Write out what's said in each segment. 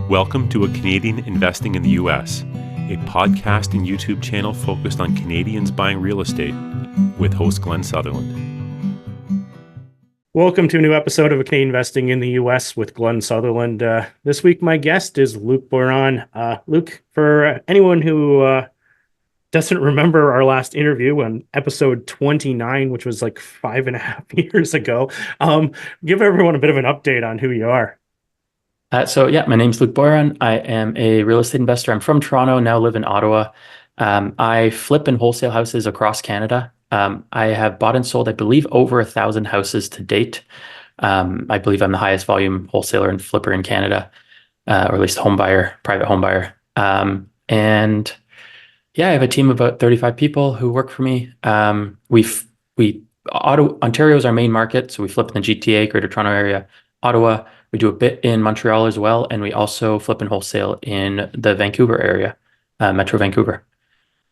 Welcome to A Canadian Investing in the U.S., a podcast and YouTube channel focused on Canadians buying real estate with host Glenn Sutherland. Welcome to a new episode of A Canadian Investing in the U.S. with Glenn Sutherland. This week, my guest is Luc Boiron. Luc, for anyone who doesn't remember our last interview on episode 29, which was like 5.5 years ago, give everyone a bit of an update on who you are. My name's Luc Boiron. I am a real estate investor. I'm from Toronto, now live in Ottawa. I flip and wholesale houses across Canada. I have bought and sold, I believe, over 1,000 houses to date. I believe I'm the highest volume wholesaler and flipper in Canada, or at least private home buyer. I have a team of about 35 people who work for me. Ontario is our main market, so we flip in the GTA, Greater Toronto Area, Ottawa. We do a bit in Montreal as well, and we also flip and wholesale in the Vancouver area, Metro Vancouver.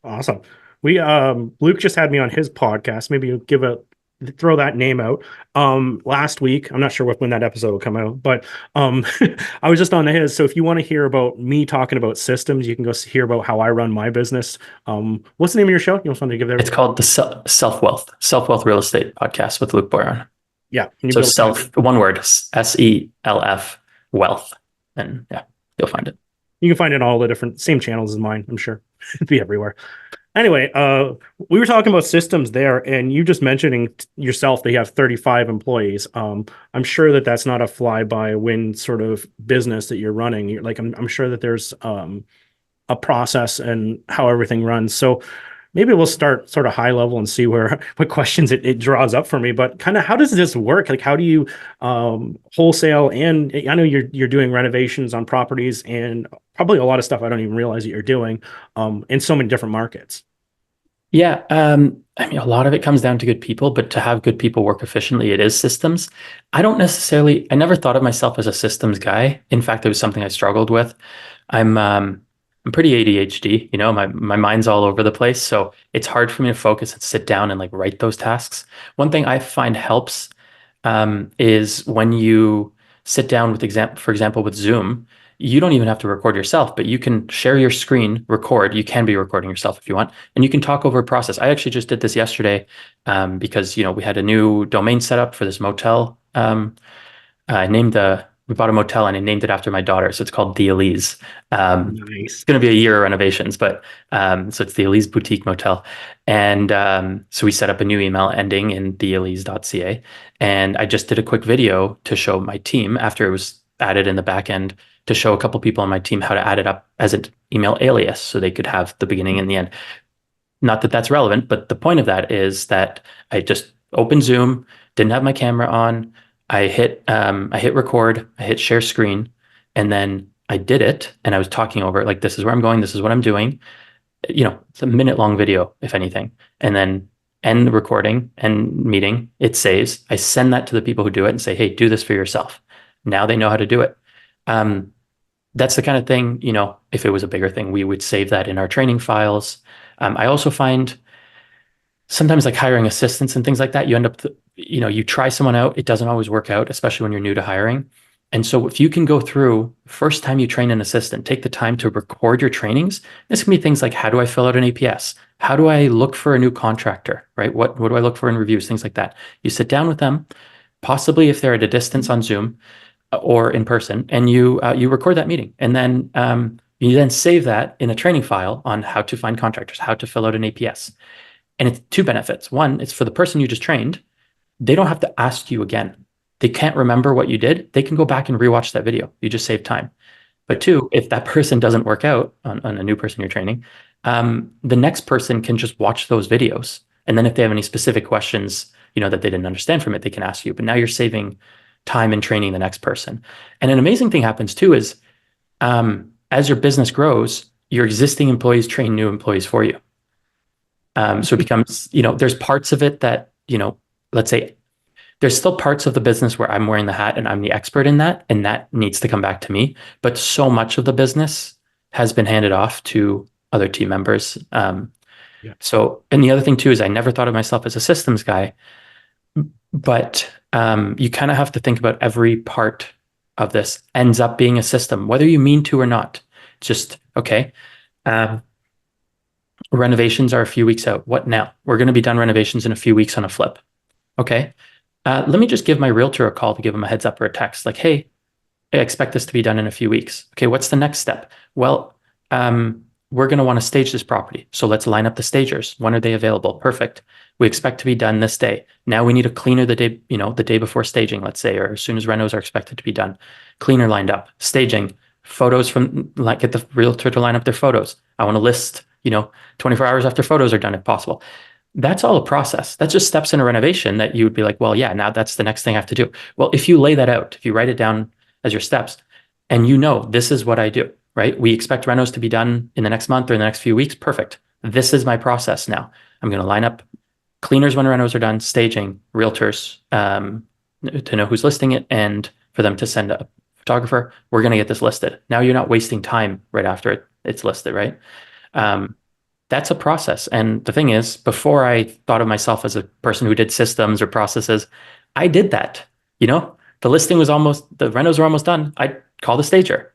Awesome. Luc just had me on his podcast. Maybe you throw that name out. Last week, I'm not sure when that episode will come out, but I was just on his. So if you want to hear about me talking about systems, you can go hear about how I run my business. What's the name of your show? You just want to give It's called the Self Wealth Real Estate Podcast with Luc Boiron. Yeah. So one word, SELF, wealth. And yeah, you'll find it. You can find it on all the different same channels as mine, I'm sure. It'd be everywhere. Anyway, we were talking about systems there, and you just mentioning yourself that you have 35 employees. I'm sure that's not a fly-by-wind sort of business that you're running. I'm sure that there's a process and how everything runs. So maybe we'll start sort of high level and see what questions it draws up for me. But kind of how does this work? Like, how do you wholesale? And I know you're doing renovations on properties and probably a lot of stuff I don't even realize that you're doing in so many different markets. Yeah. A lot of it comes down to good people, but to have good people work efficiently, it is systems. I never thought of myself as a systems guy. In fact, it was something I struggled with. I'm pretty ADHD, my mind's all over the place. So it's hard for me to focus and sit down and write those tasks. One thing I find helps is when you sit down for example, with Zoom, you don't even have to record yourself, but you can share your screen, record. You can be recording yourself if you want, and you can talk over a process. I actually just did this yesterday because, we had a new domain set up for this motel. We bought a motel and I named it after my daughter. So it's called The Elise. Nice. It's going to be a year of renovations, but so it's The Elise Boutique Motel. And so we set up a new email ending in theelise.ca. And I just did a quick video to show my team after it was added in the back end to show a couple people on my team how to add it up as an email alias so they could have the beginning and the end. Not that that's relevant, but the point of that is that I just opened Zoom, didn't have my camera on. I hit record, I hit share screen, and then I did it. And I was talking over it, this is where I'm going, this is what I'm doing. It's a minute-long video, if anything. And then end the recording and meeting, it saves. I send that to the people who do it and say, hey, do this for yourself. Now they know how to do it. That's the kind of thing, if it was a bigger thing, we would save that in our training files. I also find sometimes hiring assistants and things like that, you end up, you try someone out, it doesn't always work out, especially when you're new to hiring. And so if you can go through, first time you train an assistant, take the time to record your trainings. This can be things like, how do I fill out an APS? How do I look for a new contractor, right? What do I look for in reviews, things like that. You sit down with them, possibly if they're at a distance on Zoom or in person, and you record that meeting. And then you then save that in a training file on how to find contractors, how to fill out an APS. And it's two benefits. One, it's for the person you just trained. They don't have to ask you again. They can't remember what you did. They can go back and rewatch that video. You just save time. But two, if that person doesn't work out on a new person you're training, the next person can just watch those videos. And then if they have any specific questions, that they didn't understand from it, they can ask you. But now you're saving time in training the next person. And an amazing thing happens too is as your business grows, your existing employees train new employees for you. So it becomes, there's parts of it that, let's say there's still parts of the business where I'm wearing the hat and I'm the expert in that, and that needs to come back to me. But so much of the business has been handed off to other team members. So, and the other thing too, is I never thought of myself as a systems guy, but you kind of have to think about every part of this ends up being a system, whether you mean to or not. Just, okay, renovations are a few weeks out. What now? We're going to be done renovations in a few weeks on a flip. Okay. Let me just give my realtor a call to give him a heads up or a text like, hey, I expect this to be done in a few weeks. Okay, what's the next step? Well, we're going to want to stage this property. So let's line up the stagers. When are they available? Perfect. We expect to be done this day. Now we need a cleaner the day, the day before staging, let's say, or as soon as renos are expected to be done. Cleaner lined up, staging, photos from, like, get the realtor to line up their photos. I want to list, 24 hours after photos are done if possible. That's all a process. That's just steps in a renovation that you would be like, well, yeah, now that's the next thing I have to do. Well, if you lay that out, if you write it down as your steps, and this is what I do, right? We expect renos to be done in the next month or in the next few weeks. Perfect. This is my process now. I'm going to line up cleaners when renos are done, staging, realtors to know who's listing it, and for them to send a photographer. We're going to get this listed. Now you're not wasting time right after it's listed, right? That's a process. And the thing is, before I thought of myself as a person who did systems or processes, I did that. The listing was the renos were almost done. I'd call the stager.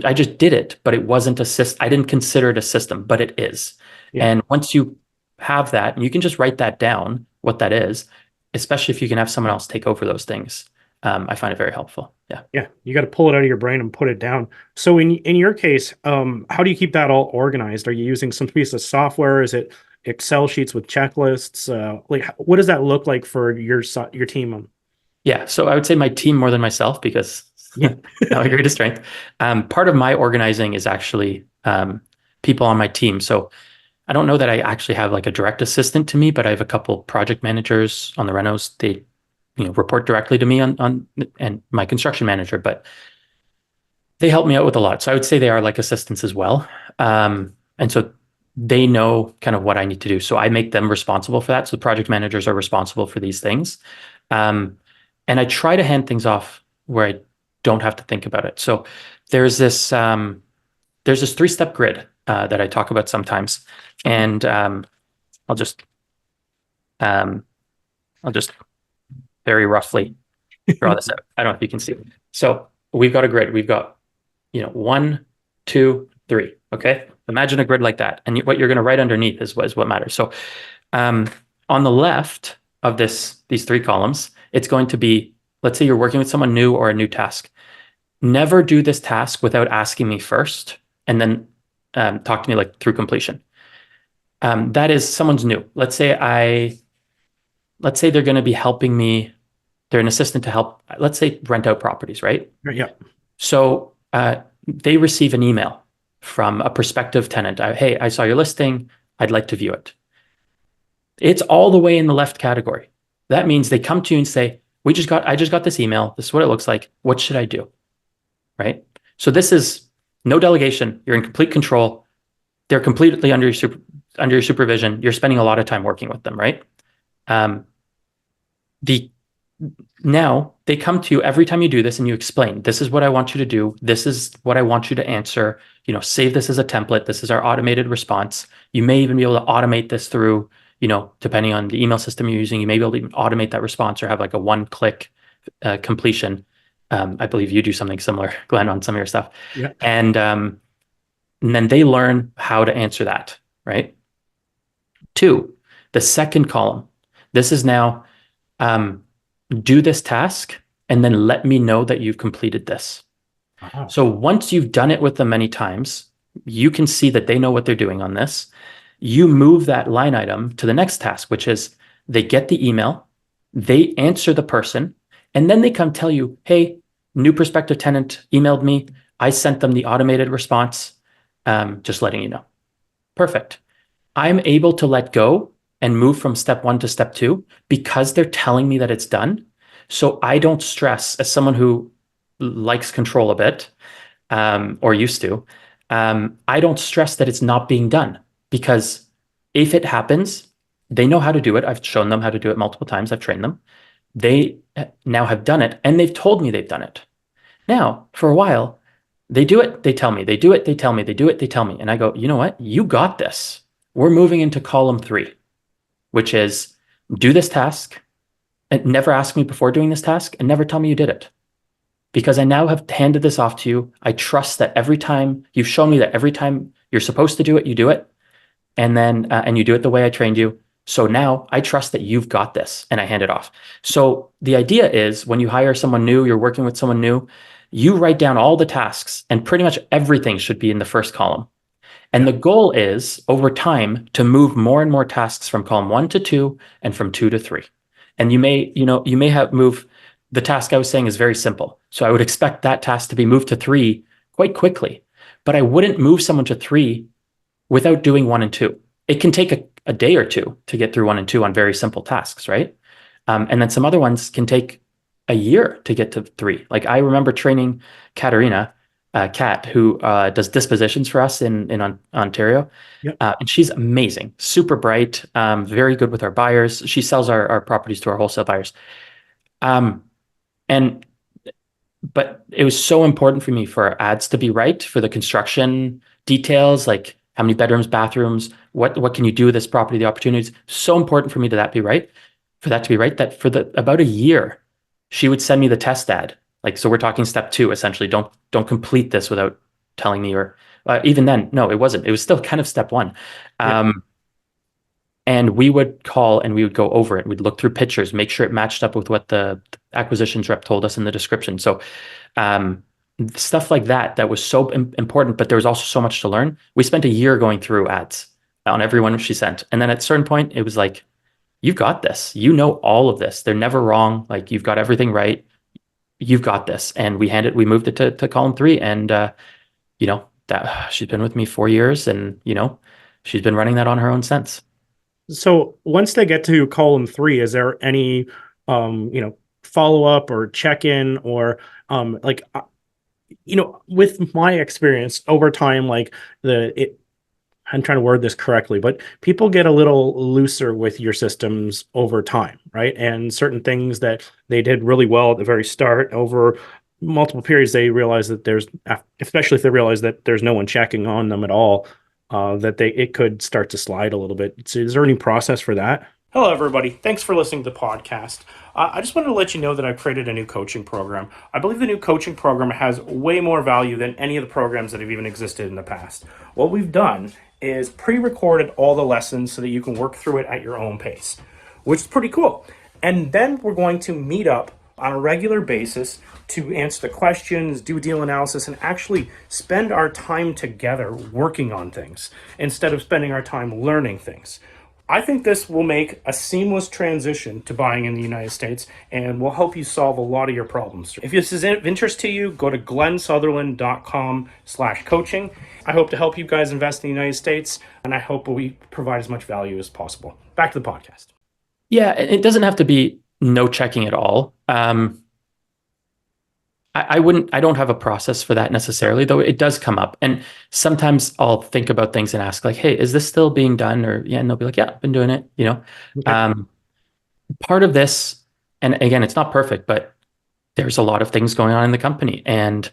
I just did it, but it wasn't a system. I didn't consider it a system, but it is. Yeah. And once you have that, and you can just write that down, what that is, especially if you can have someone else take over those things. I find it very helpful. Yeah. Yeah. You got to pull it out of your brain and put it down. So in your case, how do you keep that all organized? Are you using some piece of software? Is it Excel sheets with checklists? What does that look like for your team? Yeah. So I would say my team more than myself, because my greatest strength. Part of my organizing is actually people on my team. So I don't know that I actually have like a direct assistant to me, but I have a couple project managers on the renos. They report directly to me on and my construction manager, but they help me out with a lot. So I would say they are like assistants as well. And so they know kind of what I need to do. So I make them responsible for that. So the project managers are responsible for these things. And I try to hand things off where I don't have to think about it. So there's this 3-step grid that I talk about sometimes. And I'll just very roughly draw this out. I don't know if you can see. So we've got a grid. We've got, 1, 2, 3. Okay. Imagine a grid like that. And what you're going to write underneath is what matters. So on the left of these 3 columns, it's going to be, let's say you're working with someone new or a new task. Never do this task without asking me first, and then talk to me like through completion. That is, someone's new. Let's say they're going to be helping me. They're an assistant to help, let's say, rent out properties, right? Yeah. So they receive an email from a prospective tenant. Hey, I saw your listing. I'd like to view it. It's all the way in the left category. That means they come to you and say, I just got this email. This is what it looks like. What should I do? Right? So this is no delegation. You're in complete control. They're completely under your supervision. You're spending a lot of time working with them, right? Now they come to you every time you do this and you explain, this is what I want you to do. This is what I want you to answer. Save this as a template. This is our automated response. You may even be able to automate this through, depending on the email system you're using, you may be able to even automate that response or have like a one-click completion. I believe you do something similar, Glenn, on some of your stuff. Yeah. And then they learn how to answer that, right? 2, the second column. This is now do this task and then let me know that you've completed this. Wow. So once you've done it with them many times, you can see that they know what they're doing on this. You move that line item to the next task, which is they get the email, they answer the person, and then they come tell you, hey, new prospective tenant emailed me. I sent them the automated response, just letting you know. Perfect. I'm able to let go and move from step 1 to step 2 because they're telling me that it's done. So I don't stress, as someone who likes control a bit, or used to, I don't stress that it's not being done, because if it happens, they know how to do it. I've shown them how to do it multiple times. I've trained them. They now have done it, and they've told me they've done it. Now, for a while, they do it, they tell me, they do it, they tell me, they do it, they tell me. And I go, you know what? You got this. We're moving into column 3, which is do this task and never ask me before doing this task and never tell me you did it. because I now have handed this off to you. I trust that every time you've shown me that every time you're supposed to do it, you do it. And then, and you do it the way I trained you. So now I trust that you've got this, and I hand it off. So the idea is when you hire someone new, you're working with someone new, you write down all the tasks, and pretty much everything should be in the first column. And the goal is over time to move more and more tasks from column 1 to 2 and from 2 to 3. And you may have move the task I was saying is very simple. So I would expect that task to be moved to 3 quite quickly, but I wouldn't move someone to 3 without doing 1 and 2. It can take a day or two to get through 1 and 2 on very simple tasks, right? And then some other ones can take a year to get to 3. Like I remember training Katerina, Kat, who does dispositions for us in Ontario. Yep. And she's amazing, super bright, very good with our buyers. She sells our properties to our wholesale buyers. But it was so important for me for our ads to be right, for the construction details, like how many bedrooms, bathrooms, what can you do with this property, the opportunities. So important for me that be right, that for about a year, she would send me the test ad. Like, so we're talking step 2, essentially. Don't complete this without telling me, or even then, no, it wasn't. It was still kind of step 1. Yeah. And we would call and we would go over it. We'd look through pictures, make sure it matched up with what the acquisitions rep told us in the description. So stuff like that was so important, but there was also so much to learn. We spent a year going through ads on everyone she sent. And then at a certain point, it was like, you've got this. You know all of this. They're never wrong. Like, you've got everything right. You've got this. And we moved it to column 3. And, that she's been with me 4 years, and, she's been running that on her own since. So once they get to column 3, is there any, follow up or check in or, with my experience over time, like I'm trying to word this correctly, but people get a little looser with your systems over time, right? And certain things that they did really well at the very start, over multiple periods, they realize that especially if they realize that there's no one checking on them at all, it could start to slide a little bit. So is there any process for that? Hello, everybody. Thanks for listening to the podcast. I just wanted to let you know that I've created a new coaching program. I believe the new coaching program has way more value than any of the programs that have even existed in the past. What we've done is pre-recorded all the lessons so that you can work through it at your own pace, which is pretty cool. And then we're going to meet up on a regular basis to answer the questions, do deal analysis, and actually spend our time together working on things instead of spending our time learning things. I think this will make a seamless transition to buying in the United States and will help you solve a lot of your problems. If this is of interest to you, go to glensutherland.com/coaching. I hope to help you guys invest in the United States, and I hope we provide as much value as possible. Back to the podcast. Yeah, it doesn't have to be no checking at all. I don't have a process for that necessarily, though it does come up. And sometimes I'll think about things and ask, like, hey, is this still being done? Or, yeah, and they'll be like, yeah, I've been doing it, Okay. Part of this, and again, it's not perfect, but there's a lot of things going on in the company. And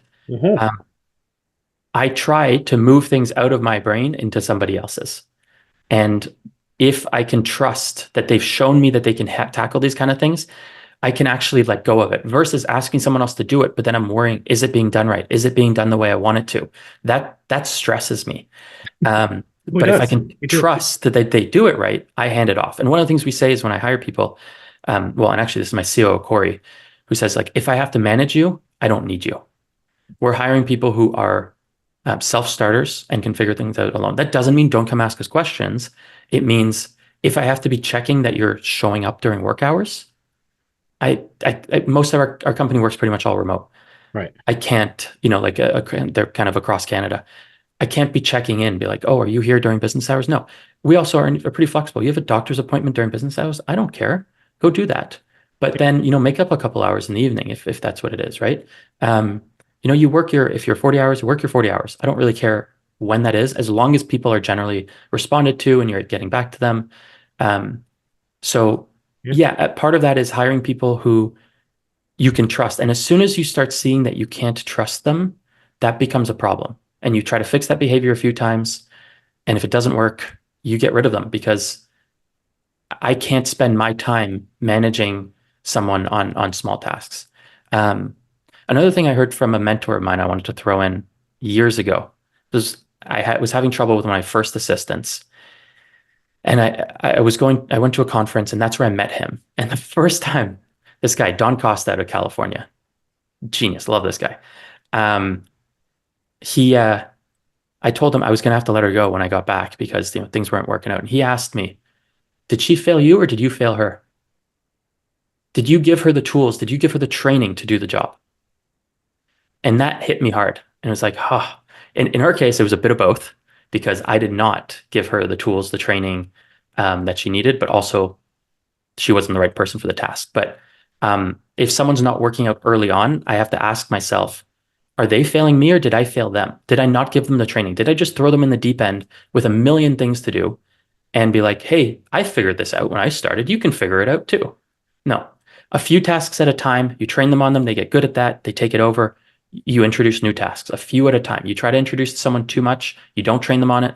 I try to move things out of my brain into somebody else's. And if I can trust that they've shown me that they can tackle these kind of things, I can actually let go of it, versus asking someone else to do it. But then I'm worrying, is it being done right? Is it being done the way I want it to? That stresses me. But if I can trust that they do it right, I hand it off. And one of the things we say is when I hire people, and actually this is my COO, Corey, who says, like, if I have to manage you, I don't need you. We're hiring people who are self-starters and can figure things out alone. That doesn't mean don't come ask us questions. It means if I have to be checking that you're showing up during work hours, I most of our company works pretty much all remote. Right. I can't, they're kind of across Canada. I can't be checking in, be like, oh, are you here during business hours? No. We also are pretty flexible. You have a doctor's appointment during business hours? I don't care. Go do that. But then, make up a couple hours in the evening if that's what it is, right? If you're 40 hours, you work your 40 hours. I don't really care when that is, as long as people are generally responded to and you're getting back to them. Part of that is hiring people who you can trust. And as soon as you start seeing that you can't trust them, that becomes a problem. And you try to fix that behavior a few times. And if it doesn't work, you get rid of them, because I can't spend my time managing someone on small tasks. Another thing I heard from a mentor of mine I wanted to throw in years ago was was having trouble with my first assistants. And I went to a conference and that's where I met him. And the first time, this guy, Don Costa out of California, genius, love this guy. Um, I told him I was going to have to let her go when I got back because things weren't working out. And he asked me, "Did she fail you or did you fail her? Did you give her the tools? Did you give her the training to do the job?" And that hit me hard. And it was like, huh. In her case, it was a bit of both because I did not give her the tools, the training that she needed, but also she wasn't the right person for the task. But if someone's not working out early on, I have to ask myself, are they failing me or did I fail them? Did I not give them the training? Did I just throw them in the deep end with a million things to do and be like, hey, I figured this out when I started. You can figure it out too. No, a few tasks at a time. You train them on them. They get good at that. They take it over. You introduce new tasks, a few at a time. You try to introduce someone too much. You don't train them on it.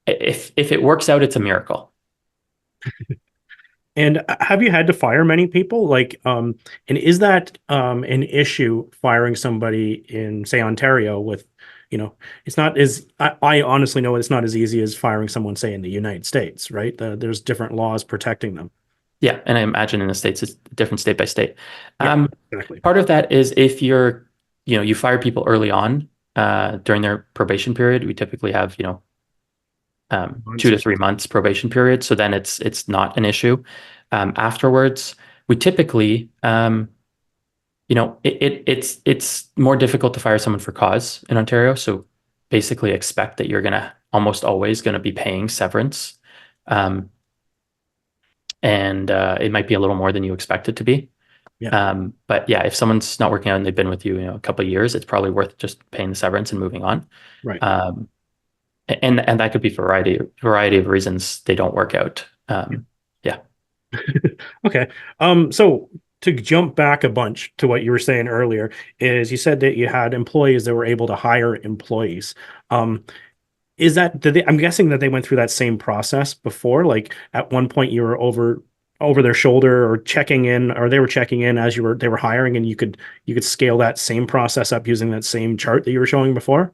If it works out, it's a miracle. And have you had to fire many people? Like, and is that an issue firing somebody in, say, Ontario with, it's not as, I honestly know it's not as easy as firing someone, say, in the United States, right? There's different laws protecting them. Yeah, and I imagine in the States it's different state by state. Yeah, exactly. Part of that is if you fire people early on during their probation period. We typically have 2 to 3 months probation period, so then it's not an issue. Afterwards, we typically it's more difficult to fire someone for cause in Ontario. So basically, expect that you're almost always gonna be paying severance. And it might be a little more than you expect it to be. Yeah. But yeah, if someone's not working out and they've been with you, a couple of years, it's probably worth just paying the severance and moving on. Right. And that could be for a variety of reasons they don't work out. Yeah. Okay. So to jump back a bunch to what you were saying earlier, is you said that you had employees that were able to hire employees. Is that I'm guessing that they went through that same process before? Like at one point you were over their shoulder or checking in, or they were checking in as they were hiring, and you could scale that same process up using that same chart that you were showing before?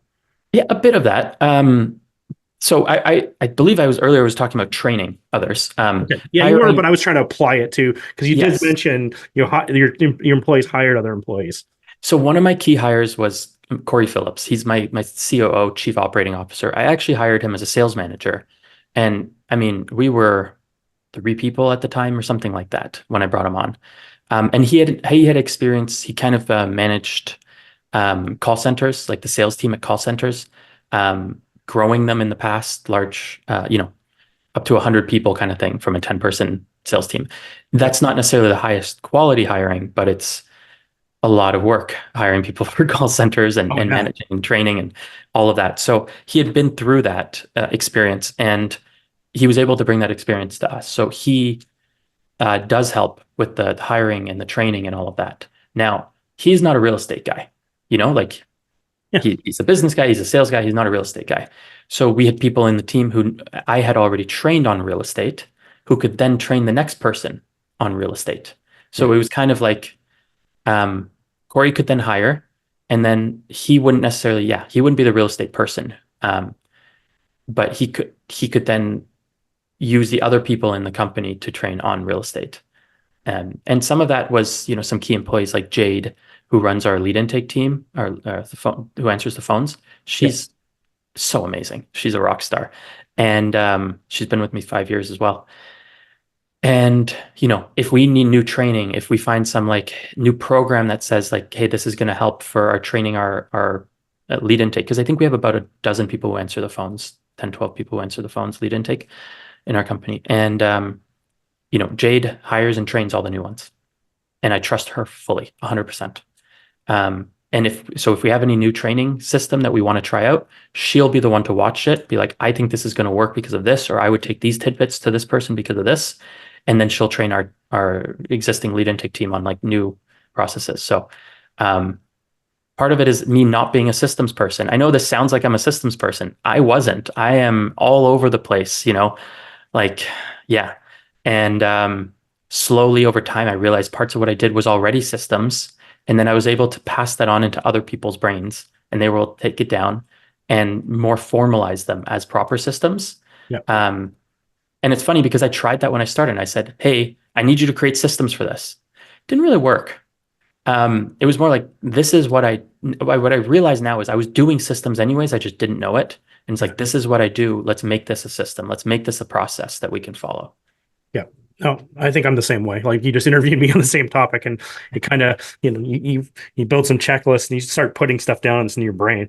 Yeah, a bit of that. So I believe I was talking about training others. Okay. Yeah, you were, but I was trying to apply it to, because you did mention your employees hired other employees. So one of my key hires was Corey Phillips. He's my COO, Chief Operating Officer. I actually hired him as a sales manager. And I mean, we were 3 people at the time or something like that when I brought him on. And he had experience. He kind of managed call centers, like the sales team at call centers, growing them in the past, large, up to 100 people kind of thing from a 10-person sales team. That's not necessarily the highest quality hiring, but it's a lot of work hiring people for call centers and managing and training and all of that. So he had been through that experience, and he was able to bring that experience to us. So he does help with the hiring and the training and all of that. Now, he's not a real estate guy, he's a business guy, he's a sales guy, he's not a real estate guy. So we had people in the team who I had already trained on real estate who could then train the next person on real estate. So it was kind of like, Corey could then hire, and then he wouldn't be the real estate person. But he could then use the other people in the company to train on real estate. And some of that was, some key employees like Jade, who runs our lead intake team, or who answers the phones. She's so amazing. She's a rock star. And she's been with me 5 years as well. And, if we need new training, if we find some new program that says hey, this is going to help for our training, our lead intake, because I think we have about a dozen people who answer the phones, 10, 12 people who answer the phones, lead intake in our company. And, Jade hires and trains all the new ones, and I trust her fully, 100%. And if we have any new training system that we want to try out, she'll be the one to watch it, be like, I think this is going to work because of this, or I would take these tidbits to this person because of this. And then she'll train our existing lead intake team on new processes. So part of it is me not being a systems person. I know this sounds like I'm a systems person. I wasn't. I am all over the place, yeah. And slowly over time, I realized parts of what I did was already systems, And then I was able to pass that on into other people's brains, and they will take it down and more formalize them as proper systems. Yeah. And it's funny because I tried that when I started. And I said, hey, I need you to create systems for this. Didn't really work. It was more like, this is what I realized now is I was doing systems anyways. I just didn't know it. And it's like, this is what I do. Let's make this a system. Let's make this a process that we can follow. Yeah. No, I think I'm the same way. Like, you just interviewed me on the same topic, and it kind of, you build some checklists and you start putting stuff down in your brain.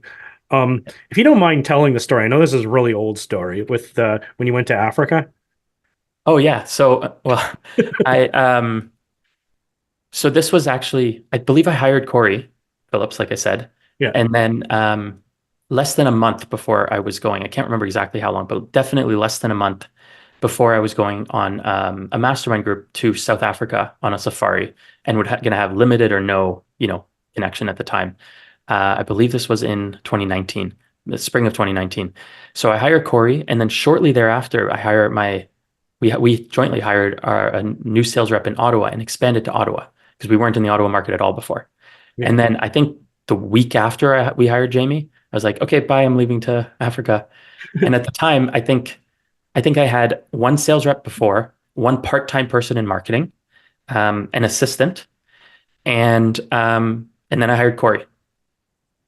If you don't mind telling the story, I know this is a really old story with when you went to Africa. Oh yeah. So, well, so this was actually, I believe I hired Corey Phillips, like I said. Yeah. And then less than a month before I was going, I can't remember exactly how long, but definitely less than a month before I was going on a mastermind group to South Africa on a safari, and going to have limited or no, connection at the time. I believe this was in 2019, the spring of 2019. So I hired Corey, and then shortly thereafter, we jointly hired a new sales rep in Ottawa and expanded to Ottawa because we weren't in the Ottawa market at all before. Yeah. And then I think the week after we hired Jamie, I was like, okay, bye, I'm leaving to Africa. And at the time, I think I had one sales rep before, one part-time person in marketing, an assistant, and then I hired Corey.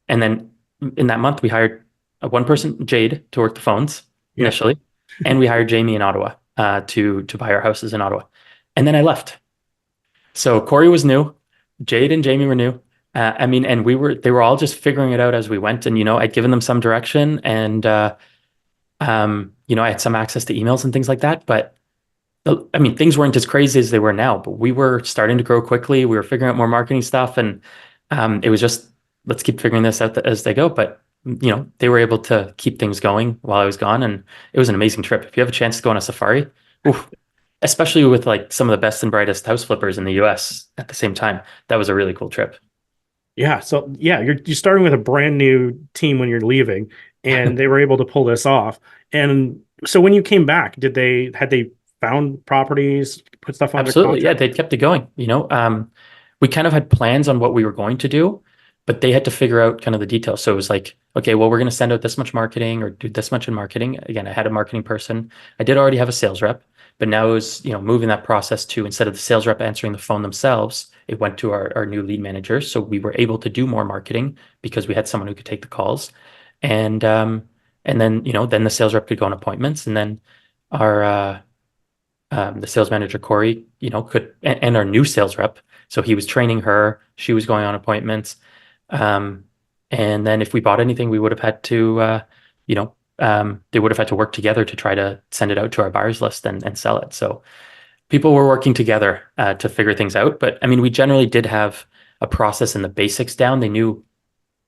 And then in that month, we hired one person, Jade, to work the phones initially, and we hired Jamie in Ottawa to buy our houses in Ottawa. And then I left. So Corey was new, Jade and Jamie were new. And they were all just figuring it out as we went. And, I'd given them some direction, and I had some access to emails and things like that, but things weren't as crazy as they were now, but we were starting to grow quickly. We were figuring out more marketing stuff, and it was just, let's keep figuring this out as they go. But, they were able to keep things going while I was gone, and it was an amazing trip. If you have a chance to go on a safari, especially with like some of the best and brightest house flippers in the US at the same time, that was a really cool trip. Yeah. So yeah, you're starting with a brand new team when you're leaving, and they were able to pull this off. And so when you came back, had they found properties, put stuff on? Absolutely. Yeah. They kept it going. We kind of had plans on what we were going to do, but they had to figure out kind of the details. So it was like, okay, well, we're going to send out this much marketing or do this much in marketing. Again, I had a marketing person. I did already have a sales rep, but now it was, moving that process to, instead of the sales rep answering the phone themselves, it went to our new lead manager. So we were able to do more marketing because we had someone who could take the calls. And then, then the sales rep could go on appointments, and then the sales manager, Corey, could, and our new sales rep. So he was training her, she was going on appointments. And then if we bought anything, we would have had to, they would have had to work together to try to send it out to our buyers list and sell it. So people were working together to figure things out. But we generally did have a process and the basics down. They knew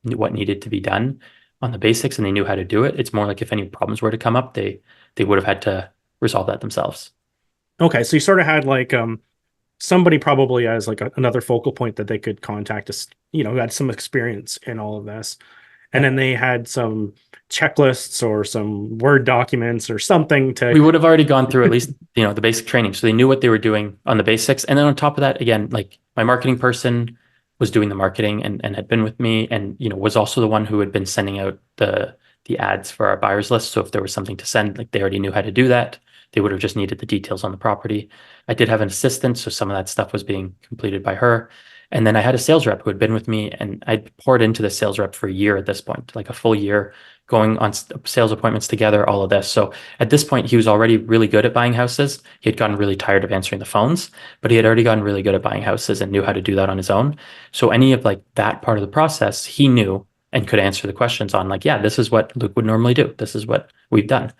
what needed to be done on the basics, and they knew how to do it. It's more like if any problems were to come up, they would have had to resolve that themselves. Okay, so you sort of had like somebody probably as like another focal point that they could contact us, who had some experience in all of this. And then they had some checklists or some Word documents or something to. We would have already gone through at least, the basic training. So they knew what they were doing on the basics. And then on top of that, again, like my marketing person was doing the marketing and had been with me, and, was also the one who had been sending out the ads for our buyers list. So if there was something to send, like they already knew how to do that. They would have just needed the details on the property. I did have an assistant, so some of that stuff was being completed by her. And then I had a sales rep who had been with me, and I'd poured into the sales rep for a year at this point, like a full year, going on sales appointments together, all of this. So at this point, he was already really good at buying houses. He had gotten really tired of answering the phones, but he had already gotten really good at buying houses and knew how to do that on his own. So any of like that part of the process, he knew and could answer the questions on, like, yeah, this is what Luc would normally do. This is what we've done.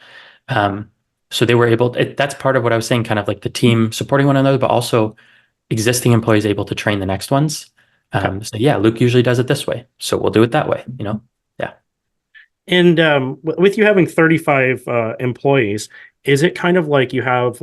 So they were able, that's part of what I was saying, kind of like the team supporting one another, but also existing employees able to train the next ones. So yeah, Luc usually does it this way, so we'll do it that way, Yeah. And with you having 35 employees, is it kind of like you have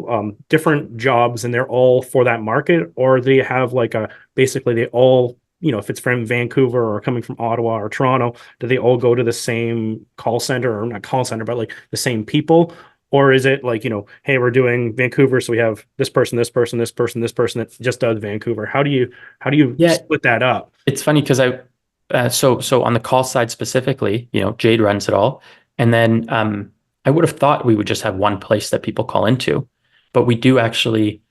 different jobs and they're all for that market, or do you have like basically they all, if it's from Vancouver or coming from Ottawa or Toronto, do they all go to the same call center, or not call center, but like the same people? Or is it like, hey, we're doing Vancouver, so we have this person, this person, this person, this person that just does Vancouver. How do you Yeah, split that up? it's funny because so on the call side specifically, Jade runs it all, and then I would have thought we would just have one place that people call into, but we do actually.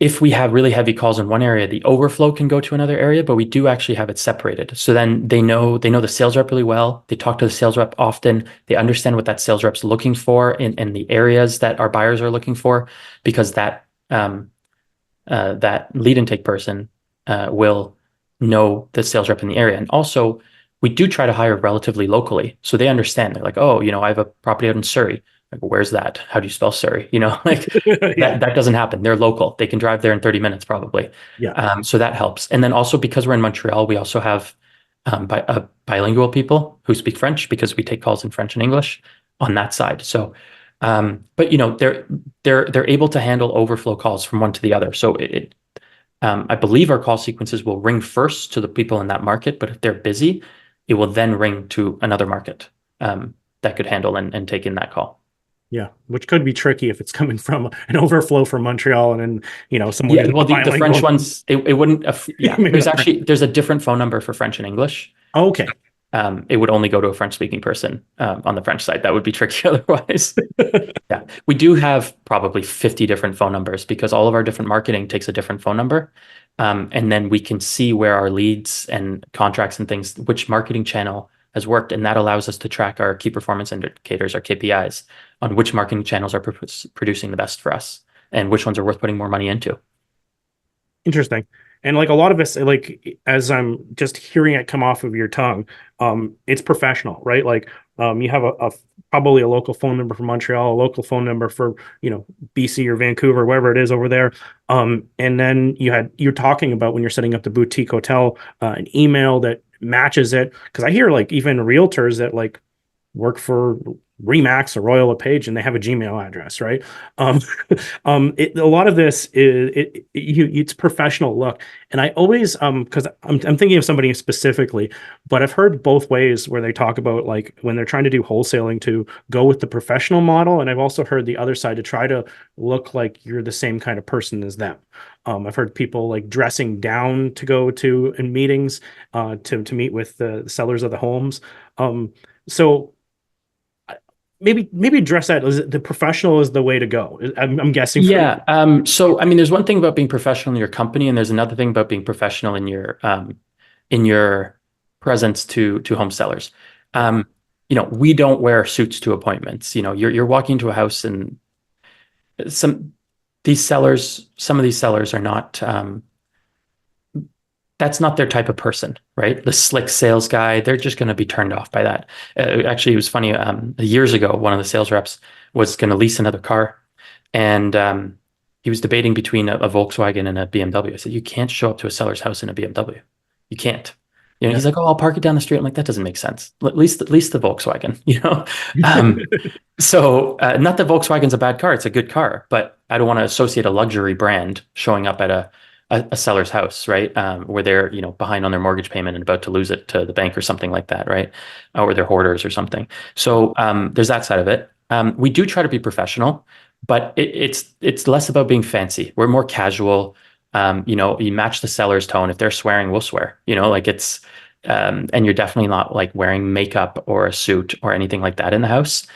If we have really heavy calls in one area, the overflow can go to another area, but we do actually have it separated. So then they know the sales rep really well. They talk to the sales rep often. They understand what that sales rep's looking for in the areas that our buyers are looking for, because that lead intake person will know the sales rep in the area. And also, we do try to hire relatively locally, so they understand. They're like, oh, I have a property out in Surrey. Like, where's that? How do you spell Surrey? Like Yeah. that doesn't happen. They're local. They can drive there in 30 minutes probably. Yeah. So that helps. And then also, because we're in Montreal, we also have bilingual people who speak French, because we take calls in French and English on that side. So, but they're able to handle overflow calls from one to the other. So I believe our call sequences will ring first to the people in that market, but if they're busy, it will then ring to another market that could handle and take in that call. Yeah, which could be tricky if it's coming from an overflow from Montreal and then someone Yeah, who's well, the bilingual. French ones, it wouldn't. Yeah, Maybe there's a different phone number for French and English. Okay. It would only go to a French-speaking person on the French side. That would be tricky otherwise. Yeah, we do have probably 50 different phone numbers, because all of our different marketing takes a different phone number. And then we can see where our leads and contracts and things, which marketing channel has worked. And that allows us to track our key performance indicators, our KPIs, on which marketing channels are producing the best for us and which ones are worth putting more money into. Interesting. And like a lot of us, like as I'm just hearing it come off of your tongue, it's professional, right? Like you have a probably a local phone number for Montreal, a local phone number for BC or Vancouver, wherever it is over there. And then you're talking about, when you're setting up the boutique hotel, an email that matches it. Because I hear like even realtors that like work for Remax or Royal LePage, and they have a Gmail address, right? A lot of this is it's professional look, and I always because I'm thinking of somebody specifically, but I've heard both ways where they talk about like when they're trying to do wholesaling to go with the professional model, and I've also heard the other side to try to look like you're the same kind of person as them. I've heard people like dressing down to go to in meetings to meet with the sellers of the homes. So maybe address that. Is it the professional is the way to go? I'm guessing. Yeah. So I mean, there's one thing about being professional in your company, and there's another thing about being professional in your presence to home sellers. We don't wear suits to appointments. You're walking into a house, and some of these sellers are not. That's not their type of person, right? The slick sales guy, they're just going to be turned off by that. Actually, it was funny. Years ago, one of the sales reps was going to lease another car, and he was debating between a Volkswagen and a BMW. I said, you can't show up to a seller's house in a BMW. You can't. Yeah. He's like, oh, I'll park it down the street. I'm like, that doesn't make sense. At least the Volkswagen, So not that Volkswagen's a bad car. It's a good car, but I don't want to associate a luxury brand showing up at a seller's house, right? Where they're, behind on their mortgage payment and about to lose it to the bank or something like that, right? Or they're hoarders or something. So there's that side of it. We do try to be professional, but it's less about being fancy. We're more casual. You match the seller's tone. If they're swearing, we'll swear. And you're definitely not like wearing makeup or a suit or anything like that in the house.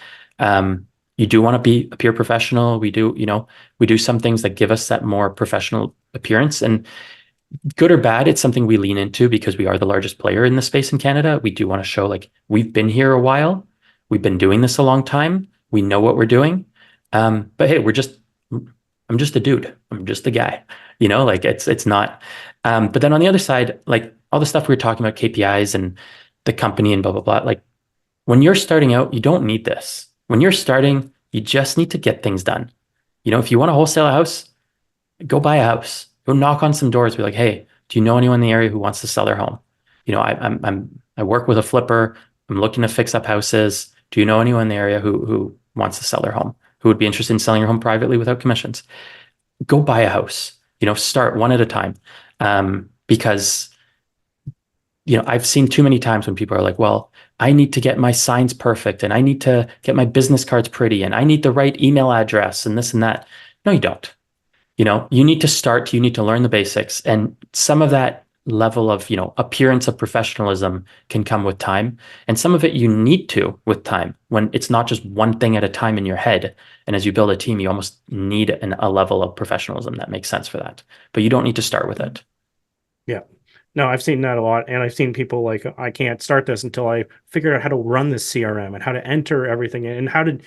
You do want to appear professional. We do some things that give us that more professional appearance, and good or bad, it's something we lean into because we are the largest player in the space in Canada. We do want to show like we've been here a while. We've been doing this a long time. We know what we're doing. But hey, I'm just a dude. I'm just a guy, like it's not, but then on the other side, like all the stuff we were talking about, KPIs and the company and blah, blah, blah. Like when you're starting out, you don't need this. When you're starting, you just need to get things done. If you want to wholesale a house, go buy a house, go knock on some doors, be like, hey, do you know anyone in the area who wants to sell their home? I work with a flipper. I'm looking to fix up houses. Do you know anyone in the area who wants to sell their home, who would be interested in selling your home privately without commissions? Go buy a house, start one at a time. Because I've seen too many times when people are like, well, I need to get my signs perfect and I need to get my business cards pretty and I need the right email address and this and that. No, you don't. You need to start, you need to learn the basics. And some of that level of, appearance of professionalism can come with time. And some of it you need to with time when it's not just one thing at a time in your head. And as you build a team, you almost need a level of professionalism that makes sense for that. But you don't need to start with it. Yeah. No, I've seen that a lot. And I've seen people like, I can't start this until I figure out how to run this CRM and how to enter everything and how to,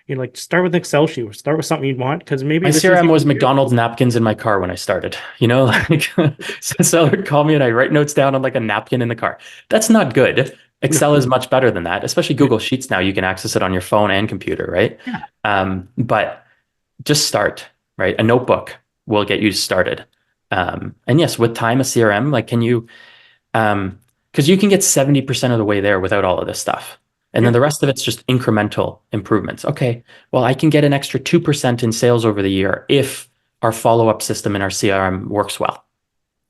like start with an Excel sheet, start with something you want. Because maybe my this CRM was is McDonald's napkins in my car when I started, like so a seller would call me and I write notes down on like a napkin in the car. That's not good. Excel is much better than that, especially Google Sheets. Now you can access it on your phone and computer, right? Yeah. But just start, right? A notebook will get you started. And yes, with time, a CRM, like because you can get 70% of the way there without all of this stuff. And then the rest of it's just incremental improvements. Okay, well, I can get an extra 2% in sales over the year if our follow-up system in our CRM works well.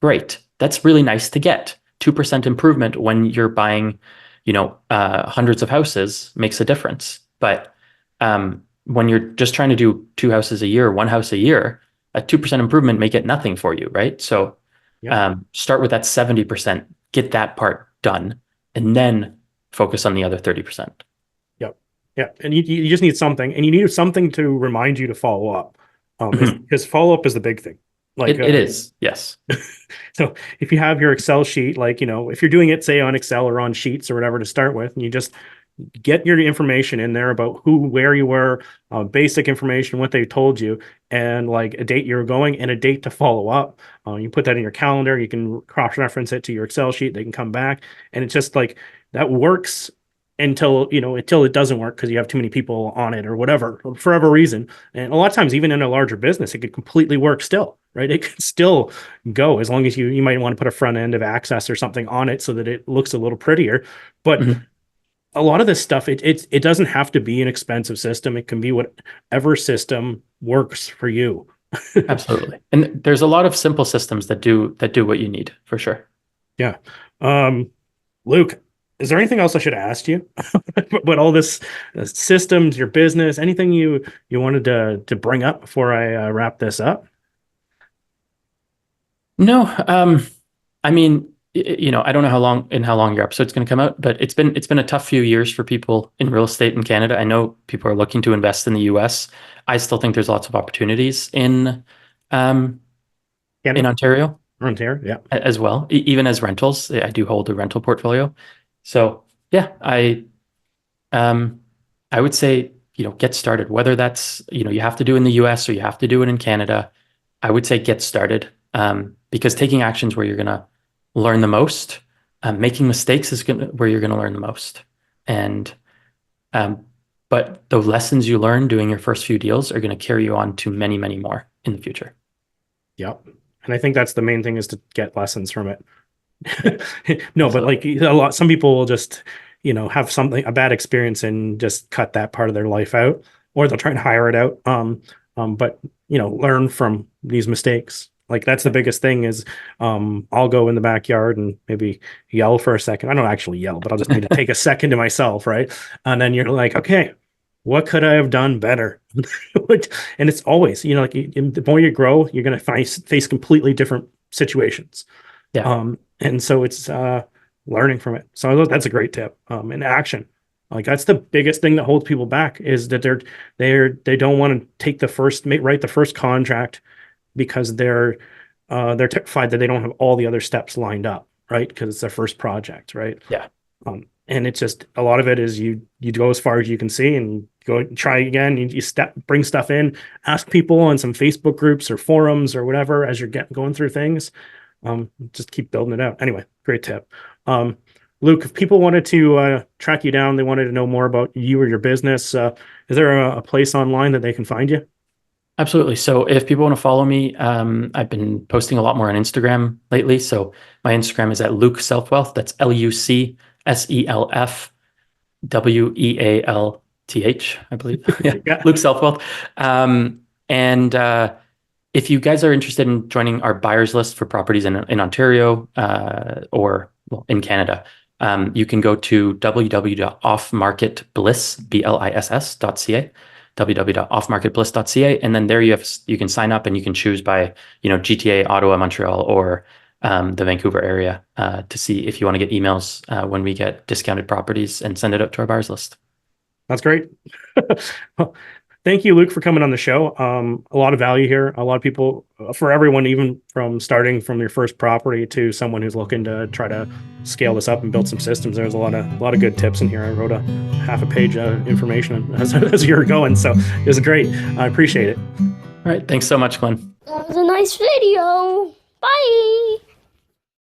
Great. That's really nice to get. 2% improvement when you're buying, hundreds of houses makes a difference. But when you're just trying to do 2 houses a year, 1 house a year, a 2% improvement may get nothing for you, right? So start with that 70%, get that part done, and then focus on the other 30%. Yep. Yeah. And you just need something, and you need something to remind you to follow up. Because follow-up is the big thing. Like it is, yes. So if you have your Excel sheet, like, if you're doing it, say on Excel or on Sheets or whatever to start with, and you just get your information in there about where you were, basic information, what they told you, and like a date you're going and a date to follow up. You put that in your calendar, you can cross-reference it to your Excel sheet, they can come back. And it's just like, that works until it doesn't work because you have too many people on it or whatever, for whatever reason. And a lot of times, even in a larger business, it could completely work still, right? It could still go as long as you might want to put a front end of Access or something on it so that it looks a little prettier. But a lot of this stuff, it doesn't have to be an expensive system. It can be whatever system works for you. Absolutely. And there's a lot of simple systems that do what you need, for sure. Yeah. Luc, is there anything else I should have asked you? But all this systems, your business, anything you wanted to bring up before I wrap this up? No, I mean, I don't know how long your episode's going to come out, but it's been a tough few years for people in real estate in Canada. I know people are looking to invest in the US. I still think there's lots of opportunities in Ontario. Ontario, yeah, as well. Even as rentals, I do hold a rental portfolio. So yeah, I would say, get started. Whether that's, you have to do in the US or you have to do it in Canada, I would say get started. Because taking actions where you're going to learn the most, making mistakes is where you're going to learn the most. And, but the lessons you learn doing your first few deals are going to carry you on to many, many more in the future. Yep. And I think that's the main thing, is to get lessons from it. No, but like some people will just, have a bad experience and just cut that part of their life out, or they'll try and hire it out. But learn from these mistakes. Like, that's the biggest thing is, I'll go in the backyard and maybe yell for a second. I don't actually yell, but I'll just need to take a second to myself. Right. And then you're like, okay, what could I have done better? And it's always, like, the more you grow, you're going to face completely different situations. Yeah. And so it's learning from it. So that's a great tip. And action. Like, that's the biggest thing that holds people back, is that they don't want to write the first contract, because they're terrified that they don't have all the other steps lined up, right? Because it's their first project, right? Yeah. And it's just, a lot of it is you go as far as you can see and go try again. You bring stuff in, ask people on some Facebook groups or forums or whatever as you're going through things. Just keep building it out. Anyway, great tip. Luc, if people wanted to track you down, they wanted to know more about you or your business, is there a place online that they can find you? Absolutely. So if people want to follow me, I've been posting a lot more on Instagram lately. So my Instagram is at Luc Selfwealth. That's LucSelfWealth, I believe. Yeah. Luc Selfwealth. And if you guys are interested in joining our buyers list for properties in Ontario or in Canada, you can go to www.offmarketbliss.ca, www.offmarketbliss.ca, and then there you can sign up and you can choose by GTA, Ottawa, Montreal, or the Vancouver area to see if you want to get emails when we get discounted properties and send it out to our buyers list. That's great. Well, thank you, Luc, for coming on the show. A lot of value here. A lot of people, for everyone, even from starting from your first property to someone who's looking to try to scale this up and build some systems. There's a lot of good tips in here. I wrote a half a page of information as you were going, so it was great. I appreciate it. All right, thanks so much, Glenn. That was a nice video. Bye.